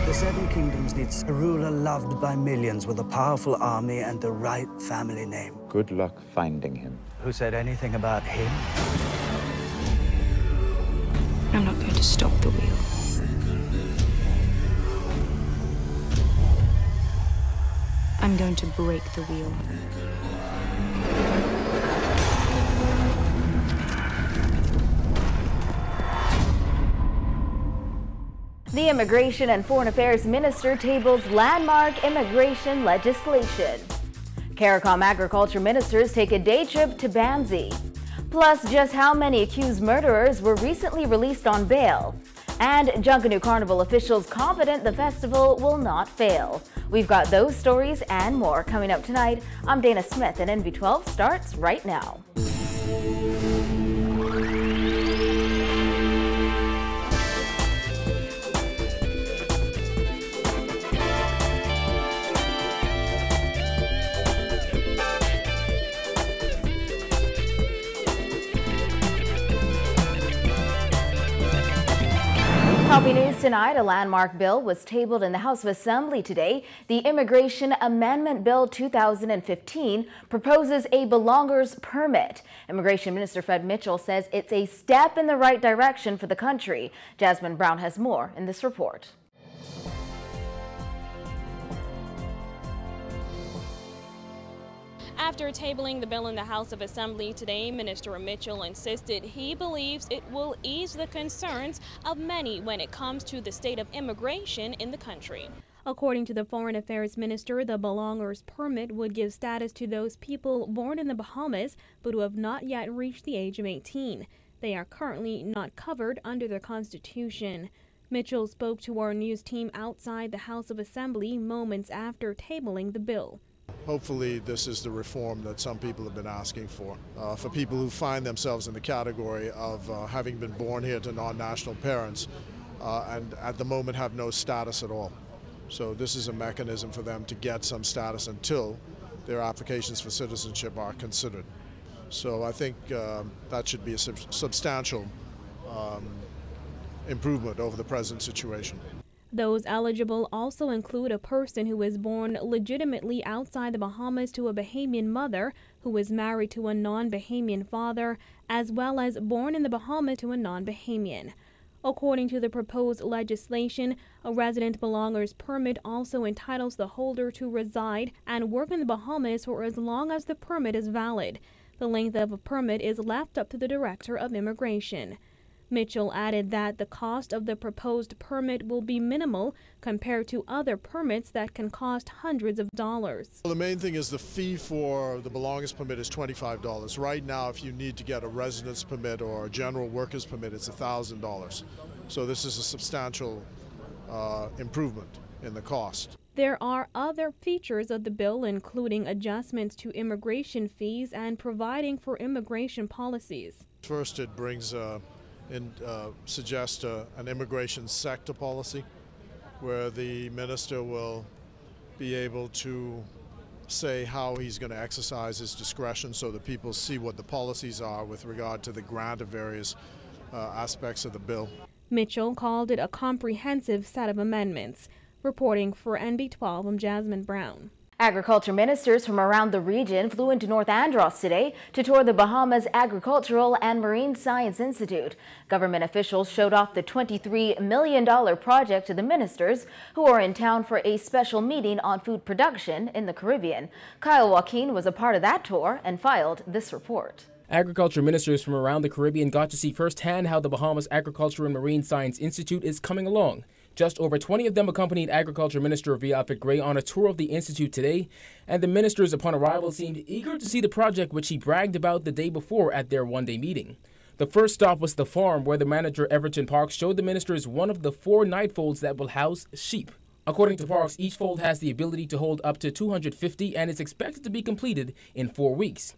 The Seven Kingdoms needs a ruler loved by millions with a powerful army and the right family name. Good luck finding him. Who said anything about him? I'm not going to stop the wheel. I'm going to break the wheel. The Immigration and Foreign Affairs Minister tables landmark immigration legislation. CARICOM agriculture ministers take a day trip to Bamsey. Plus, just how many accused murderers were recently released on bail. And Junkanoo Carnival officials confident the festival will not fail. We've got those stories and more coming up tonight. I'm Dana Smith, and NV12 starts right now. Topping news tonight, a landmark bill was tabled in the House of Assembly today. The Immigration Amendment Bill 2015 proposes a belongers permit. Immigration Minister Fred Mitchell says it's a step in the right direction for the country. Jasmine Brown has more in this report. After tabling the bill in the House of Assembly today, Minister Mitchell insisted he believes it will ease the concerns of many when it comes to the state of immigration in the country. According to the Foreign Affairs Minister, the belongers permit would give status to those people born in the Bahamas but who have not yet reached the age of 18. They are currently not covered under the Constitution. Mitchell spoke to our news team outside the House of Assembly moments after tabling the bill. Hopefully this is the reform that some people have been asking for people who find themselves in the category of having been born here to non-national parents and at the moment have no status at all. So this is a mechanism for them to get some status until their applications for citizenship are considered. So I think that should be a substantial improvement over the present situation. Those eligible also include a person who was born legitimately outside the Bahamas to a Bahamian mother who was married to a non-Bahamian father, as well as born in the Bahamas to a non-Bahamian. According to the proposed legislation, a resident belongers permit also entitles the holder to reside and work in the Bahamas for as long as the permit is valid. The length of a permit is left up to the Director of Immigration. Mitchell added that the cost of the proposed permit will be minimal compared to other permits that can cost hundreds of dollars. Well, the main thing is the fee for the belongers permit is $25. Right now, if you need to get a residence permit or a general workers permit, it's $1,000. So this is a substantial improvement in the cost. There are other features of the bill, including adjustments to immigration fees and providing for immigration policies. First, it brings suggest an immigration sector policy where the minister will be able to say how he's going to exercise his discretion so that people see what the policies are with regard to the grant of various aspects of the bill. Mitchell called it a comprehensive set of amendments. Reporting for NB12, I'm Jasmine Brown. Agriculture ministers from around the region flew into North Andros today to tour the Bahamas Agricultural and Marine Science Institute. Government officials showed off the $23 million project to the ministers, who are in town for a special meeting on food production in the Caribbean. Kyle Joaquin was a part of that tour and filed this report. Agriculture ministers from around the Caribbean got to see firsthand how the Bahamas Agriculture and Marine Science Institute is coming along. Just over 20 of them accompanied Agriculture Minister Viafit Gray on a tour of the institute today, and the ministers upon arrival seemed eager to see the project which he bragged about the day before at their one-day meeting. The first stop was the farm, where the manager Everton Parks showed the ministers one of the 4 night folds that will house sheep. According to Parks, each fold has the ability to hold up to 250 and is expected to be completed in 4 weeks.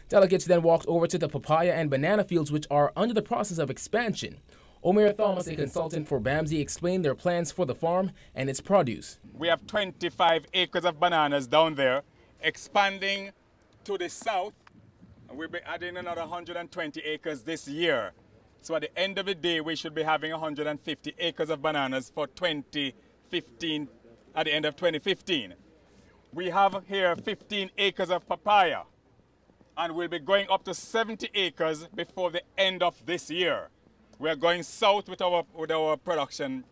Delegates then walked over to the papaya and banana fields, which are under the process of expansion. Omer Thomas, a consultant for Bamsey, explained their plans for the farm and its produce. We have 25 acres of bananas down there, expanding to the south. We'll be adding another 120 acres this year. So at the end of the day, we should be having 150 acres of bananas for 20 at the end of 2015. We have here 15 acres of papaya, and we'll be going up to 70 acres before the end of this year. We're going south with our production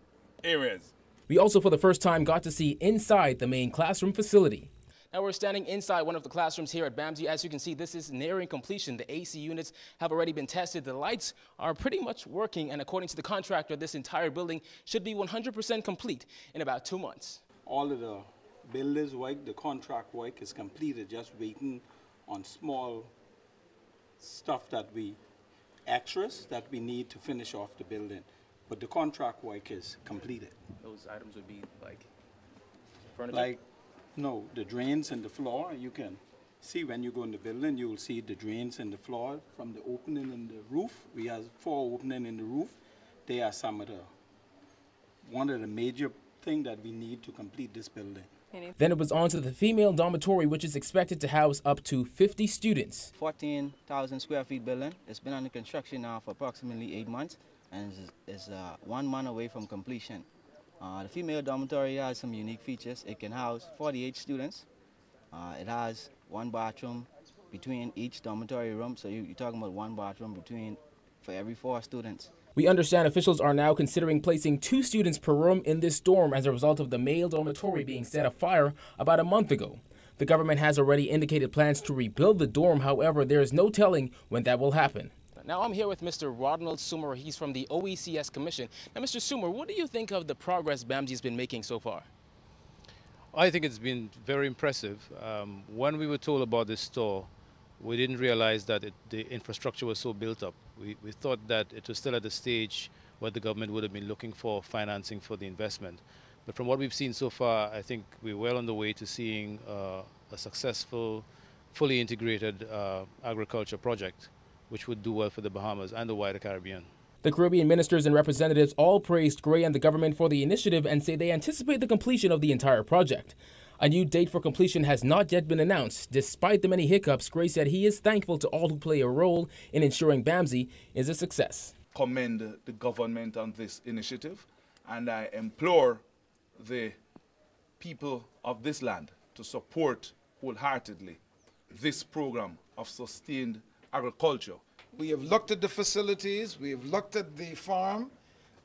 areas. We also, for the first time, got to see inside the main classroom facility. Now we're standing inside one of the classrooms here at BAMSI. As you can see, this is nearing completion. The AC units have already been tested. The lights are pretty much working, and according to the contractor, this entire building should be 100% complete in about 2 months. All of the builders' work, the contract work is completed, just waiting on small stuff extras that we need to finish off the building. But the contract work is completed. Those items would be like furniture? No, the drains in the floor. You can see when you go in the building, you will see the drains in the floor from the opening in the roof. We have 4 openings in the roof. They are one of the major things that we need to complete this building. Then it was on to the female dormitory, which is expected to house up to 50 students. 14,000 square feet building. It's been under construction now for approximately 8 months, and is 1 month away from completion. The female dormitory has some unique features. It can house 48 students. It has 1 bathroom between each dormitory room, so you're talking about 1 bathroom for every 4 students. We understand officials are now considering placing 2 students per room in this dorm as a result of the male dormitory being set afire about a month ago. The government has already indicated plans to rebuild the dorm. However, there is no telling when that will happen. Now I'm here with Mr. Ronald Sumer. He's from the OECS Commission. Now, Mr. Sumer, what do you think of the progress BAMSI has been making so far? I think it's been very impressive. When we were told about this store, we didn't realize that the infrastructure was so built up. We thought that it was still at the stage where the government would have been looking for financing for the investment. But from what we've seen so far, I think we're well on the way to seeing a successful, fully integrated agriculture project, which would do well for the Bahamas and the wider Caribbean. The Caribbean ministers and representatives all praised Gray and the government for the initiative and say they anticipate the completion of the entire project. A new date for completion has not yet been announced. Despite the many hiccups, Gray said he is thankful to all who play a role in ensuring BAMSI is a success. Commend the government on this initiative, and I implore the people of this land to support wholeheartedly this program of sustained agriculture. We have looked at the facilities, we have looked at the farm,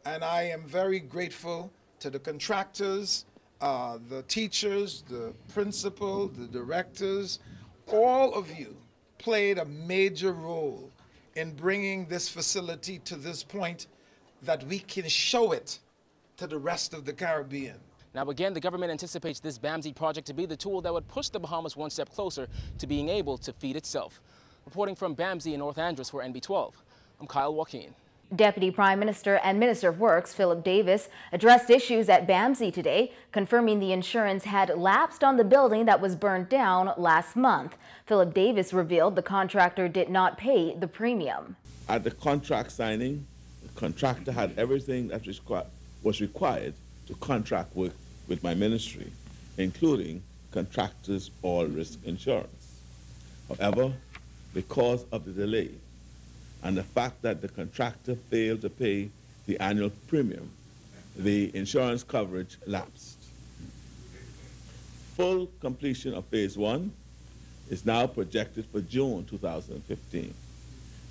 and I am very grateful to the contractors, the teachers, the principal, the directors. All of you played a major role in bringing this facility to this point that we can show it to the rest of the Caribbean. Now again, the government anticipates this BAMSI project to be the tool that would push the Bahamas one step closer to being able to feed itself. Reporting from BAMSI in North Andros for NB12, I'm Kyle Joaquin. Deputy Prime Minister and Minister of Works Philip Davis addressed issues at BAMSI today, confirming the insurance had lapsed on the building that was burned down last month. Philip Davis revealed the contractor did not pay the premium. At the contract signing, the contractor had everything that was required to contract work with my ministry, including contractors' all-risk insurance. However, because of the delay and the fact that the contractor failed to pay the annual premium, the insurance coverage lapsed. Full completion of Phase 1 is now projected for June 2015.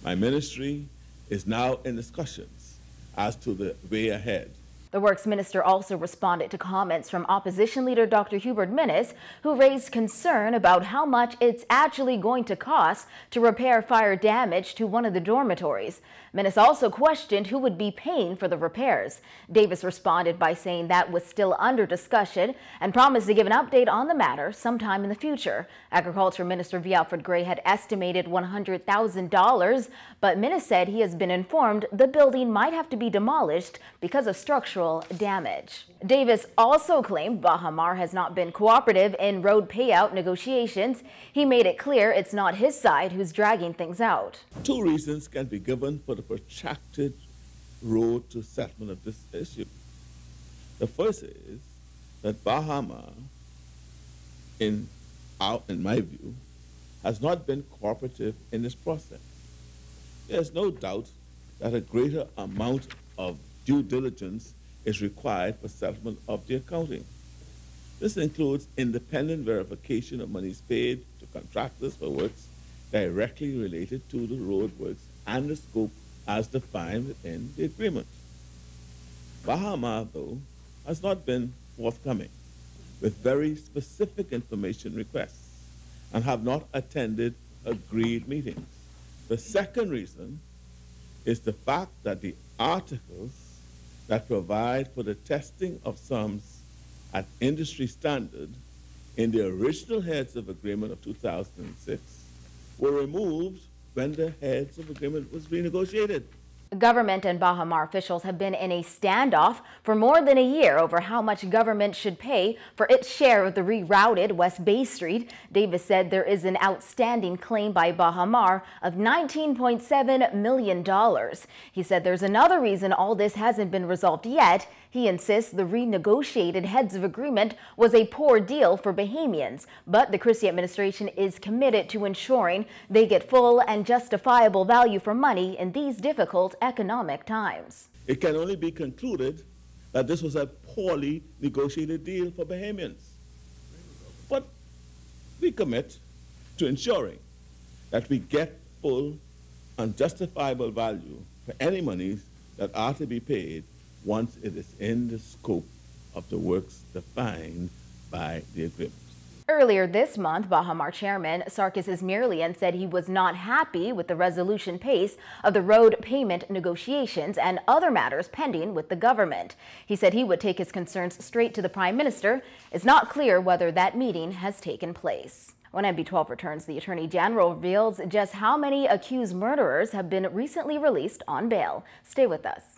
My ministry is now in discussions as to the way ahead. The Works Minister also responded to comments from opposition leader Dr. Hubert Minnis, who raised concern about how much it's actually going to cost to repair fire damage to one of the dormitories. Minnis also questioned who would be paying for the repairs. Davis responded by saying that was still under discussion and promised to give an update on the matter sometime in the future. Agriculture Minister V. Alfred Gray had estimated $100,000, but Minnis said he has been informed the building might have to be demolished because of structural damage. Davis also claimed Baha Mar has not been cooperative in road payout negotiations. He made it clear it's not his side who's dragging things out. 2 reasons can be given for the protracted road to settlement of this issue. The first is that Baha Mar, in my view, has not been cooperative in this process. There's no doubt that a greater amount of due diligence is required for settlement of the accounting. This includes independent verification of monies paid to contractors for works directly related to the road works and the scope as defined in the agreement. Baha Mar, though, has not been forthcoming with very specific information requests and have not attended agreed meetings. The second reason is the fact that the articles that provide for the testing of sums at industry standard in the original heads of agreement of 2006 were removed when the heads of agreement was renegotiated. Government and Baha Mar officials have been in a standoff for more than a year over how much government should pay for its share of the rerouted West Bay Street. Davis said there is an outstanding claim by Baha Mar of $19.7 million. He said there's another reason all this hasn't been resolved yet. He insists the renegotiated heads of agreement was a poor deal for Bahamians, but the Christie administration is committed to ensuring they get full and justifiable value for money in these difficult economic times. It can only be concluded that this was a poorly negotiated deal for Bahamians. But we commit to ensuring that we get full and justifiable value for any monies that are to be paid once it is in the scope of the works defined by the agreement. Earlier this month, Baha Mar Chairman Sarkis Ismirlian said he was not happy with the resolution pace of the road payment negotiations and other matters pending with the government. He said he would take his concerns straight to the Prime Minister. It's not clear whether that meeting has taken place. When NB12 returns, the Attorney General reveals just how many accused murderers have been recently released on bail. Stay with us.